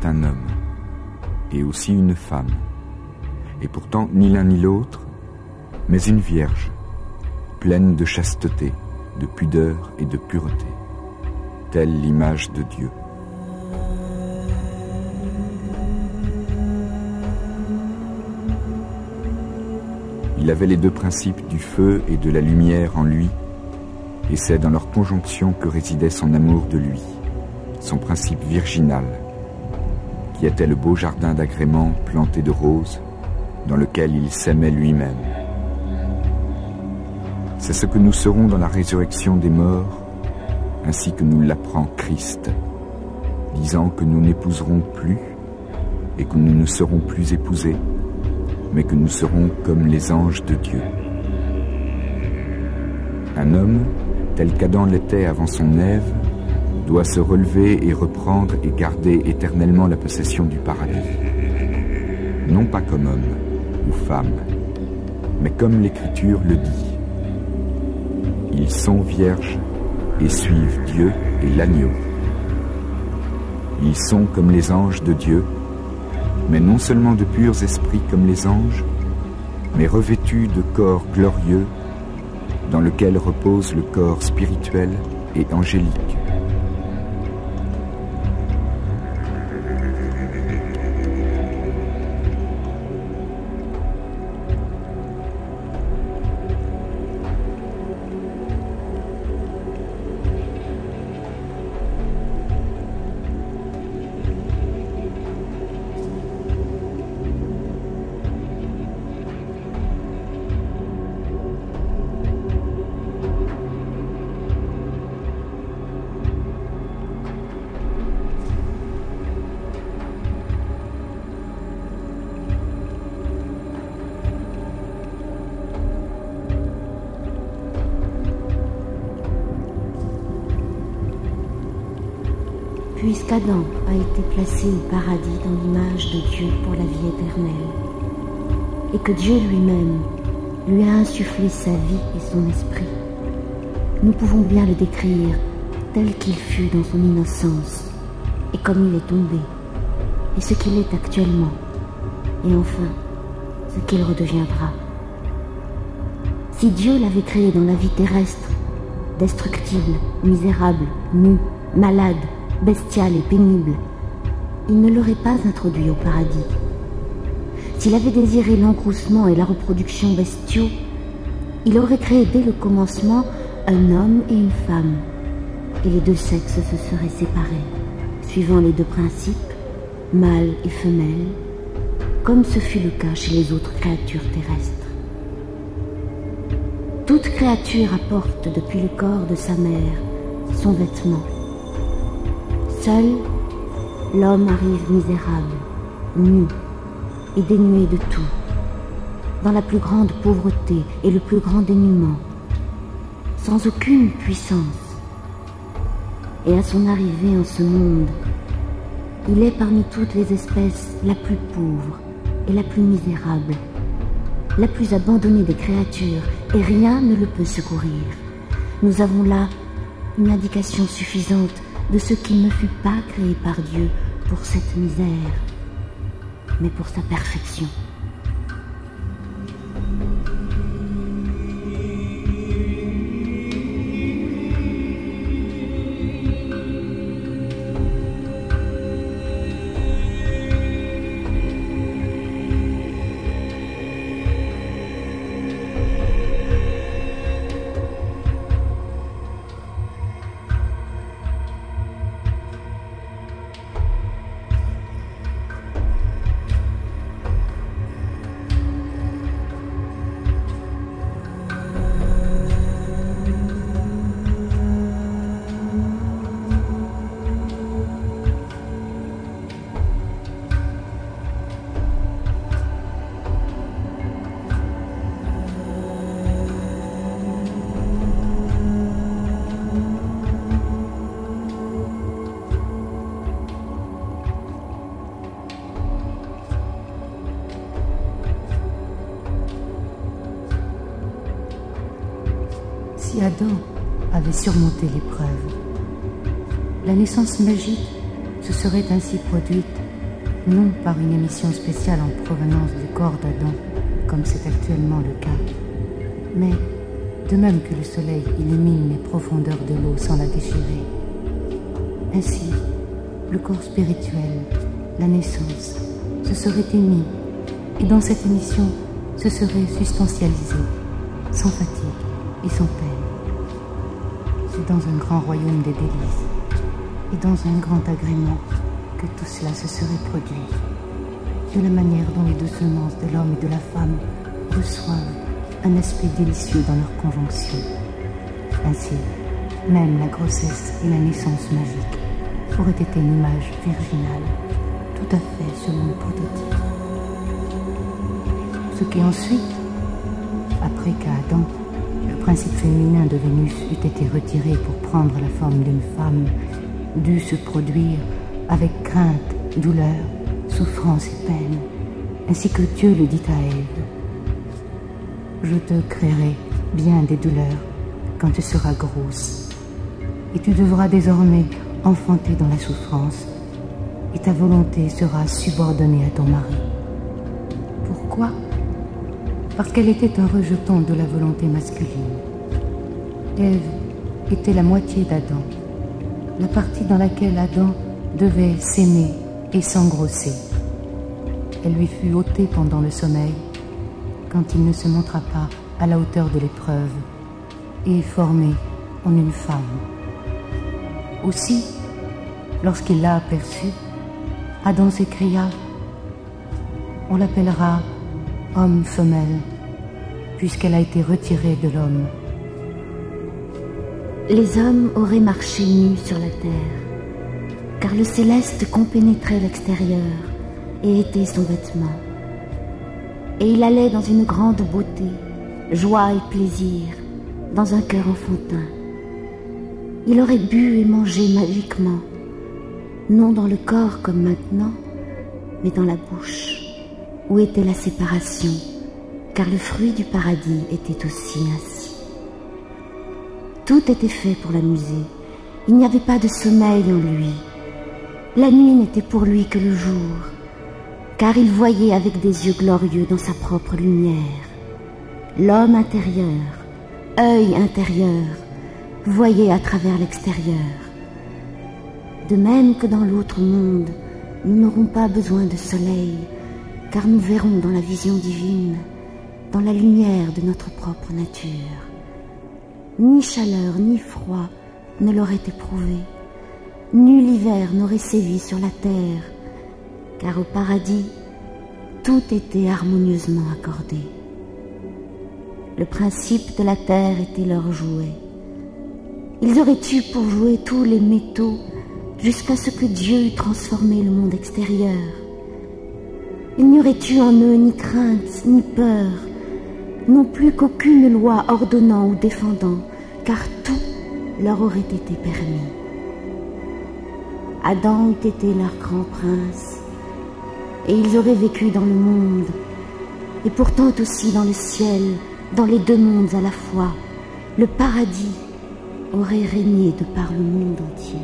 est un homme, et aussi une femme, et pourtant ni l'un ni l'autre, mais une vierge, pleine de chasteté, de pudeur et de pureté, telle l'image de Dieu. Il avait les deux principes du feu et de la lumière en lui, et c'est dans leur conjonction que résidait son amour de lui, son principe virginal, qui était le beau jardin d'agrément planté de roses, dans lequel il s'aimait lui-même. C'est ce que nous serons dans la résurrection des morts, ainsi que nous l'apprend Christ, disant que nous n'épouserons plus et que nous ne serons plus épousés, mais que nous serons comme les anges de Dieu. Un homme, tel qu'Adam l'était avant son Ève, doit se relever et reprendre et garder éternellement la possession du paradis. Non pas comme homme ou femme, mais comme l'Écriture le dit. Ils sont vierges et suivent Dieu et l'agneau. Ils sont comme les anges de Dieu, mais non seulement de purs esprits comme les anges, mais revêtus de corps glorieux, dans lequel repose le corps spirituel et angélique. Puisqu'Adam a été placé au paradis dans l'image de Dieu pour la vie éternelle, et que Dieu lui-même lui a insufflé sa vie et son esprit, nous pouvons bien le décrire tel qu'il fut dans son innocence, et comme il est tombé, et ce qu'il est actuellement, et enfin ce qu'il redeviendra. Si Dieu l'avait créé dans la vie terrestre, destructible, misérable, nu, malade, bestial et pénible, il ne l'aurait pas introduit au paradis. S'il avait désiré l'encroussement et la reproduction bestiaux, il aurait créé dès le commencement un homme et une femme, et les deux sexes se seraient séparés, suivant les deux principes, mâle et femelle, comme ce fut le cas chez les autres créatures terrestres. Toute créature apporte depuis le corps de sa mère son vêtement. Seul, l'homme arrive misérable, nu et dénué de tout, dans la plus grande pauvreté et le plus grand dénuement, sans aucune puissance. Et à son arrivée en ce monde, il est parmi toutes les espèces la plus pauvre et la plus misérable, la plus abandonnée des créatures, et rien ne le peut secourir. Nous avons là une indication suffisante de ce qui ne fut pas créé par Dieu pour cette misère, mais pour sa perfection. Si Adam avait surmonté l'épreuve, la naissance magique se serait ainsi produite non par une émission spéciale en provenance du corps d'Adam, comme c'est actuellement le cas, mais de même que le soleil illumine les profondeurs de l'eau sans la déchirer. Ainsi, le corps spirituel, la naissance, se serait émis, et dans cette émission se serait substantialisé, sans fatigue et sans peine. C'est dans un grand royaume des délices, et dans un grand agrément, que tout cela se serait produit, de la manière dont les deux semences de l'homme et de la femme reçoivent un aspect délicieux dans leur conjonction. Ainsi, même la grossesse et la naissance magique auraient été une image virginale, tout à fait selon le prototype. Ce qui ensuite, après qu'à Adam, le principe féminin de Vénus eût été retiré pour prendre la forme d'une femme, dut se produire avec crainte, douleur, souffrance et peine, ainsi que Dieu le dit à Ève. Je te créerai bien des douleurs quand tu seras grosse, et tu devras désormais enfanter dans la souffrance, et ta volonté sera subordonnée à ton mari. Pourquoi? Parce qu'elle était un rejeton de la volonté masculine. Ève était la moitié d'Adam, la partie dans laquelle Adam devait s'aimer et s'engrosser. Elle lui fut ôtée pendant le sommeil, quand il ne se montra pas à la hauteur de l'épreuve, et formée en une femme. Aussi, lorsqu'il l'a aperçue, Adam s'écria: « On l'appellera homme-femelle, puisqu'elle a été retirée de l'homme. » Les hommes auraient marché nus sur la terre, car le céleste compénétrait l'extérieur et était son vêtement. Et il allait dans une grande beauté, joie et plaisir, dans un cœur enfantin. Il aurait bu et mangé magiquement, non dans le corps comme maintenant, mais dans la bouche, où était la séparation, car le fruit du paradis était aussi ainsi. Tout était fait pour l'amuser. Il n'y avait pas de sommeil en lui. La nuit n'était pour lui que le jour, car il voyait avec des yeux glorieux dans sa propre lumière. L'homme intérieur, œil intérieur, voyait à travers l'extérieur. De même que dans l'autre monde, nous n'aurons pas besoin de soleil, car nous verrons dans la vision divine, dans la lumière de notre propre nature. Ni chaleur ni froid ne l'auraient éprouvé, nul hiver n'aurait sévi sur la terre, car au paradis, tout était harmonieusement accordé. Le principe de la terre était leur jouet. Ils auraient eu pour jouer tous les métaux jusqu'à ce que Dieu eût transformé le monde extérieur. Il n'y aurait eu en eux ni crainte, ni peur, non plus qu'aucune loi ordonnant ou défendant, car tout leur aurait été permis. Adam eût été leur grand prince, et ils auraient vécu dans le monde, et pourtant aussi dans le ciel, dans les deux mondes à la fois. Le paradis aurait régné de par le monde entier.